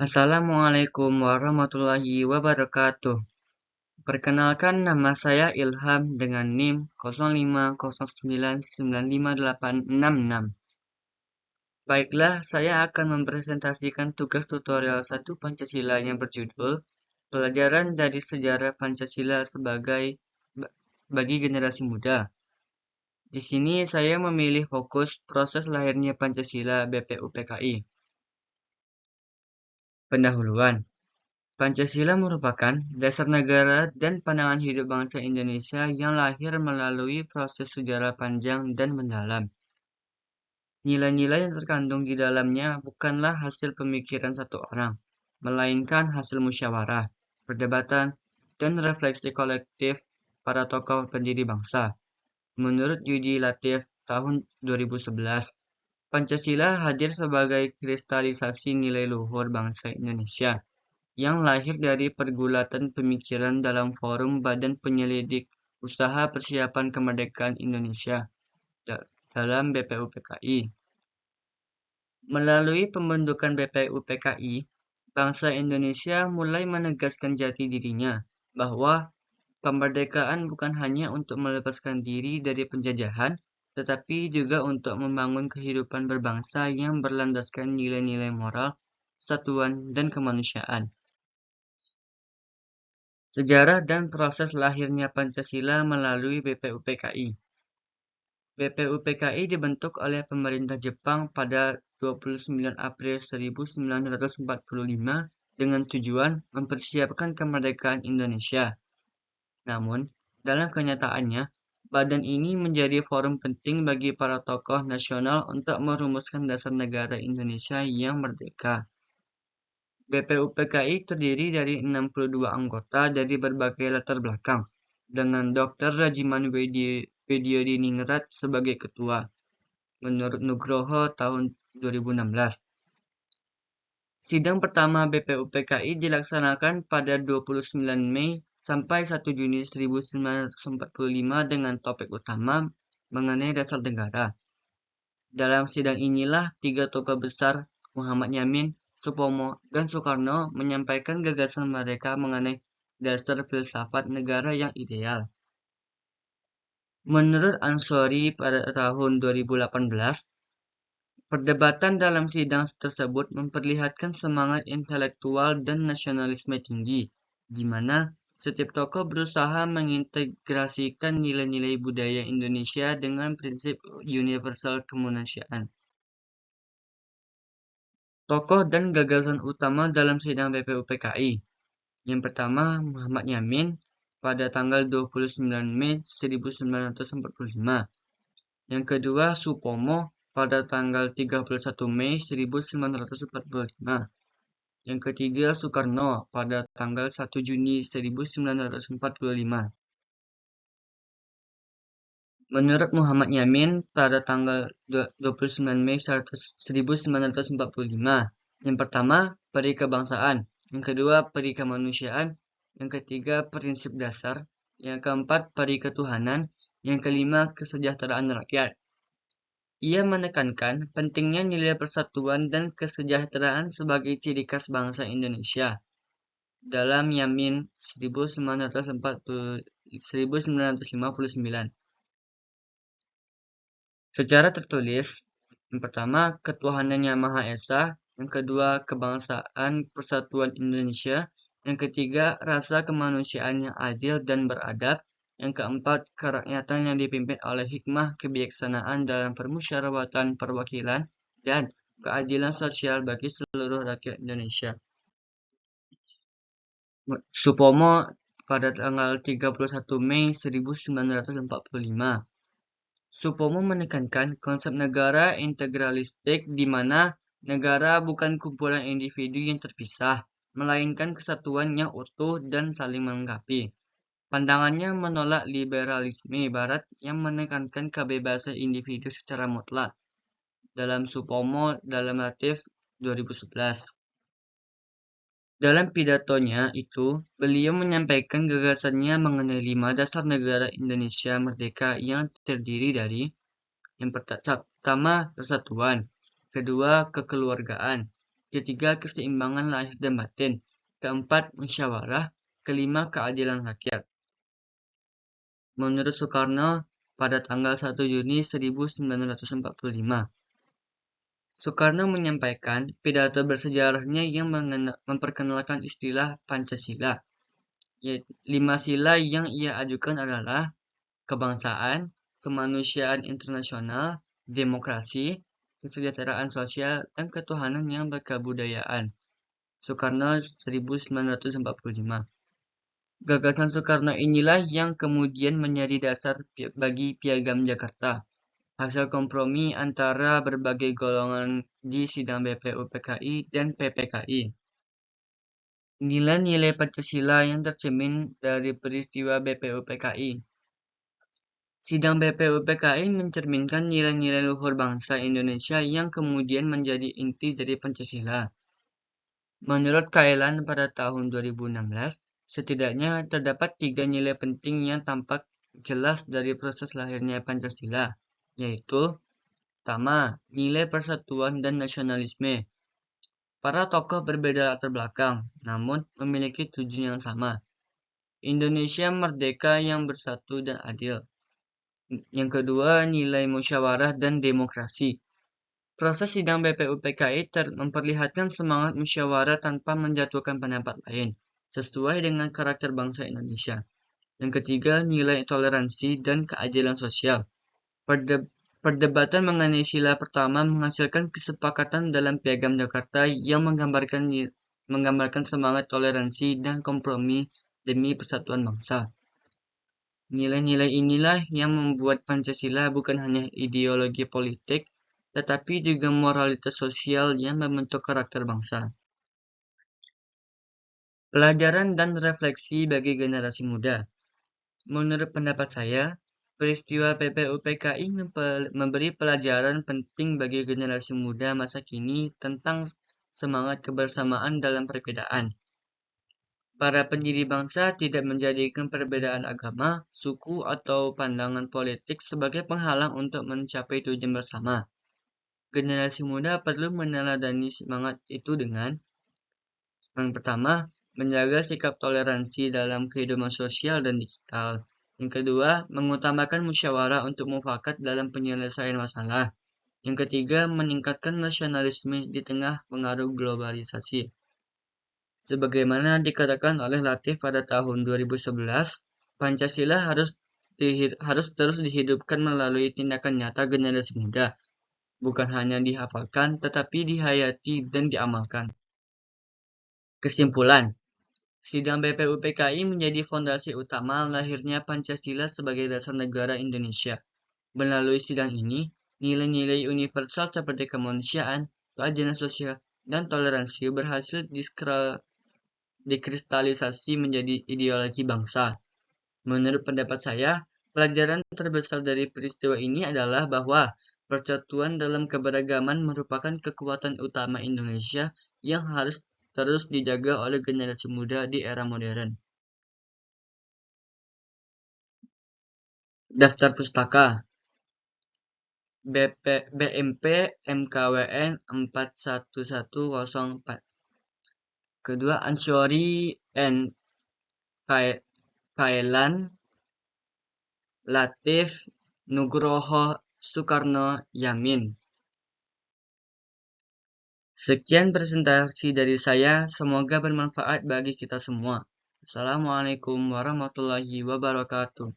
Assalamualaikum warahmatullahi wabarakatuh. Perkenalkan, nama saya Ilham dengan NIM 0509958866. Baiklah, saya akan mempresentasikan tugas tutorial 1 Pancasila yang berjudul Pelajaran dari Sejarah Pancasila bagi generasi muda. Di sini saya memilih fokus proses lahirnya Pancasila BPUPKI. Pendahuluan. Pancasila merupakan dasar negara dan pandangan hidup bangsa Indonesia yang lahir melalui proses sejarah panjang dan mendalam. Nilai-nilai yang terkandung di dalamnya bukanlah hasil pemikiran satu orang, melainkan hasil musyawarah, perdebatan, dan refleksi kolektif para tokoh pendiri bangsa. Menurut Yudi Latif tahun 2011, Pancasila hadir sebagai kristalisasi nilai luhur bangsa Indonesia yang lahir dari pergulatan pemikiran dalam forum Badan Penyelidik Usaha Persiapan Kemerdekaan Indonesia dalam BPUPKI. Melalui pembentukan BPUPKI, bangsa Indonesia mulai menegaskan jati dirinya bahwa kemerdekaan bukan hanya untuk melepaskan diri dari penjajahan, tetapi juga untuk membangun kehidupan berbangsa yang berlandaskan nilai-nilai moral, persatuan, dan kemanusiaan. Sejarah dan proses lahirnya Pancasila melalui BPUPKI. BPUPKI dibentuk oleh pemerintah Jepang pada 29 April 1945 dengan tujuan mempersiapkan kemerdekaan Indonesia. Namun, dalam kenyataannya, badan ini menjadi forum penting bagi para tokoh nasional untuk merumuskan dasar negara Indonesia yang merdeka. BPUPKI terdiri dari 62 anggota dari berbagai latar belakang, dengan Dr. Rajiman Widyodiningrat sebagai ketua, menurut Nugroho tahun 2016. Sidang pertama BPUPKI dilaksanakan pada 29 Mei sampai 1 Juni 1945 dengan topik utama mengenai dasar negara. Dalam sidang inilah 3 tokoh besar, Muhammad Yamin, Supomo, dan Soekarno menyampaikan gagasan mereka mengenai dasar filsafat negara yang ideal. Menurut Ansori pada tahun 2018, perdebatan dalam sidang tersebut memperlihatkan semangat intelektual dan nasionalisme tinggi, di mana setiap tokoh berusaha mengintegrasikan nilai-nilai budaya Indonesia dengan prinsip universal kemanusiaan. Tokoh dan gagasan utama dalam sidang BPUPKI. Yang pertama, Muhammad Yamin pada tanggal 29 Mei 1945. Yang kedua, Supomo pada tanggal 31 Mei 1945. Yang ketiga, Soekarno pada tanggal 1 Juni 1945. Menurut Muhammad Yamin, pada tanggal 29 Mei 1945, yang pertama, peri kebangsaan, yang kedua, peri kemanusiaan, yang ketiga, prinsip dasar, yang keempat, peri ketuhanan, yang kelima, kesejahteraan rakyat. Ia menekankan pentingnya nilai persatuan dan kesejahteraan sebagai ciri khas bangsa Indonesia. Dalam Yamin 1959. Secara tertulis, yang pertama, ketuhanan yang Maha Esa, yang kedua, kebangsaan persatuan Indonesia, yang ketiga, rasa kemanusiaan yang adil dan beradab, yang keempat, kerakyatan yang dipimpin oleh hikmah kebijaksanaan dalam permusyawaratan perwakilan, dan keadilan sosial bagi seluruh rakyat Indonesia. Supomo pada tanggal 31 Mei 1945. Supomo menekankan konsep negara integralistik di mana negara bukan kumpulan individu yang terpisah, melainkan kesatuan yang utuh dan saling melengkapi. Pandangannya menolak liberalisme barat yang menekankan kebebasan individu secara mutlak. Dalam Supomo dalam Latif 2011. Dalam pidatonya itu, beliau menyampaikan gagasannya mengenai 5 dasar negara Indonesia merdeka yang terdiri dari yang pertama, persatuan. Kedua, kekeluargaan. Ketiga, keseimbangan lahir dan batin. Keempat, musyawarah. Kelima, keadilan rakyat. Menurut Soekarno, pada tanggal 1 Juni 1945, Soekarno menyampaikan pidato bersejarahnya yang memperkenalkan istilah Pancasila. Lima sila yang ia ajukan adalah kebangsaan, kemanusiaan internasional, demokrasi, kesejahteraan sosial, dan ketuhanan yang berkebudayaan. Soekarno 1945. Gagasan Soekarno inilah yang kemudian menjadi dasar bagi Piagam Jakarta, hasil kompromi antara berbagai golongan di sidang BPUPKI dan PPKI. Nilai-nilai Pancasila yang tercermin dari peristiwa BPUPKI. Sidang BPUPKI mencerminkan nilai-nilai luhur bangsa Indonesia yang kemudian menjadi inti dari Pancasila. Menurut Kailan pada tahun 2016, setidaknya terdapat 3 nilai penting yang tampak jelas dari proses lahirnya Pancasila, yaitu pertama, nilai persatuan dan nasionalisme. Para tokoh berbeda latar belakang, namun memiliki tujuan yang sama. Indonesia merdeka yang bersatu dan adil. Yang kedua, nilai musyawarah dan demokrasi. Proses sidang BPUPKI memperlihatkan semangat musyawarah tanpa menjatuhkan pendapat lain, sesuai dengan karakter bangsa Indonesia. Yang ketiga, nilai toleransi dan keadilan sosial. Perdebatan mengenai sila pertama menghasilkan kesepakatan dalam Piagam Jakarta yang menggambarkan semangat toleransi dan kompromi demi persatuan bangsa. Nilai-nilai inilah yang membuat Pancasila bukan hanya ideologi politik, tetapi juga moralitas sosial yang membentuk karakter bangsa. Pelajaran dan refleksi bagi generasi muda. Menurut pendapat saya, peristiwa PPUPKI memberi pelajaran penting bagi generasi muda masa kini tentang semangat kebersamaan dalam perbedaan. Para pendiri bangsa tidak menjadikan perbedaan agama, suku, atau pandangan politik sebagai penghalang untuk mencapai tujuan bersama. Generasi muda perlu meneladani semangat itu dengan yang pertama, menjaga sikap toleransi dalam kehidupan sosial dan digital. Yang kedua, mengutamakan musyawarah untuk mufakat dalam penyelesaian masalah. Yang ketiga, meningkatkan nasionalisme di tengah pengaruh globalisasi. Sebagaimana dikatakan oleh Latif pada tahun 2011, Pancasila harus terus dihidupkan melalui tindakan nyata generasi muda, bukan hanya dihafalkan, tetapi dihayati dan diamalkan. Kesimpulan, sidang BPUPKI menjadi fondasi utama lahirnya Pancasila sebagai dasar negara Indonesia. Melalui sidang ini, nilai-nilai universal seperti kemanusiaan, keadilan sosial, dan toleransi berhasil dikristalisasi menjadi ideologi bangsa. Menurut pendapat saya, pelajaran terbesar dari peristiwa ini adalah bahwa persatuan dalam keberagaman merupakan kekuatan utama Indonesia yang harus terus dijaga oleh generasi muda di era modern. Daftar pustaka BMP MKWN 41104. Kedua, Ansyori and Kailan, Latif, Nugroho, Soekarno, Yamin. Sekian presentasi dari saya, semoga bermanfaat bagi kita semua. Assalamualaikum warahmatullahi wabarakatuh.